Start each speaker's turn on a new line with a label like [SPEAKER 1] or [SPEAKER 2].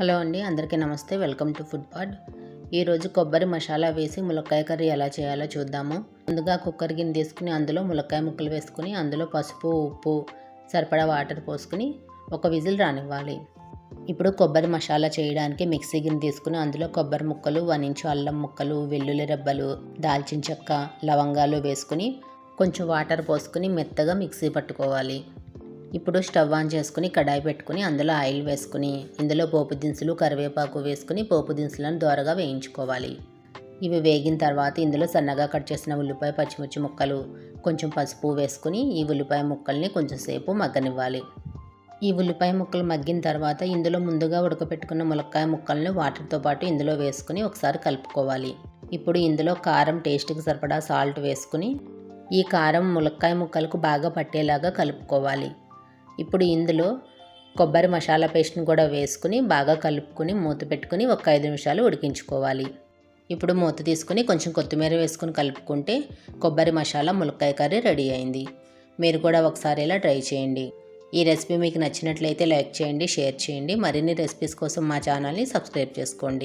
[SPEAKER 1] Hello అండి, అందరికీ నమస్తే. వెల్కమ్ టు ఫుడ్ పాడ్. ఈరోజు కొబ్బరి మసాలా వేసి ములక్కాయ కర్రీ ఎలా చేయాలో చూద్దాము. ముందుగా కుక్కర్ గిన్నె తీసుకుని అందులో ములక్కాయ ముక్కలు వేసుకుని అందులో పసుపు, ఉప్పు, సరిపడా వాటర్ పోసుకుని ఒక విజిల్ రానివ్వాలి. ఇప్పుడు కొబ్బరి మసాలా చేయడానికి మిక్సీ గిన్నె తీసుకుని అందులో కొబ్బరి ముక్కలు, 1 ఇంచు అల్లం ముక్కలు, వెల్లుల్లి రెబ్బలు, దాల్చిన చెక్క, లవంగాలు వేసుకుని కొంచెం వాటర్ పోసుకుని మెత్తగా మిక్సీ పట్టుకోవాలి. ఇప్పుడు స్టవ్ ఆన్ చేసుకుని కడాయి పెట్టుకుని అందులో ఆయిల్ వేసుకుని ఇందులో పోపు దినుసులు, కరివేపాకు వేసుకుని పోపు దినుసులను దోరగా వేయించుకోవాలి. ఇవి వేగిన తర్వాత ఇందులో సన్నగా కట్ చేసిన ఉల్లిపాయ, పచ్చిమిర్చి ముక్కలు, కొంచెం పసుపు వేసుకుని ఈ ఉల్లిపాయ ముక్కల్ని కొంచెం సేపు మగ్గనివ్వాలి. ఈ ఉల్లిపాయ ముక్కలు మగ్గిన తర్వాత ఇందులో ముందుగా ఉడకపెట్టుకున్న ములక్కాయ ముక్కలను వాటర్తో పాటు ఇందులో వేసుకుని ఒకసారి కలుపుకోవాలి. ఇప్పుడు ఇందులో కారం, టేస్ట్కి సరిపడా సాల్ట్ వేసుకుని ఈ కారం ములక్కాయ ముక్కలకు బాగా పట్టేలాగా కలుపుకోవాలి. ఇప్పుడు ఇందులో కొబ్బరి మసాలా పేస్ట్ని కూడా వేసుకుని బాగా కలుపుకుని మూత పెట్టుకుని ఒక 5 నిమిషాలు ఉడికించుకోవాలి. ఇప్పుడు మూత తీసుకుని కొంచెం కొత్తిమీర వేసుకుని కలుపుకుంటే కొబ్బరి మసాలా ములక్కాయ కర్రీ రెడీ అయింది. మీరు కూడా ఒకసారి ఇలా ట్రై చేయండి. ఈ రెసిపీ మీకు నచ్చినట్లయితే లైక్ చేయండి, షేర్ చేయండి. మరిన్ని రెసిపీస్ కోసం మా ఛానల్ని సబ్స్క్రైబ్ చేసుకోండి.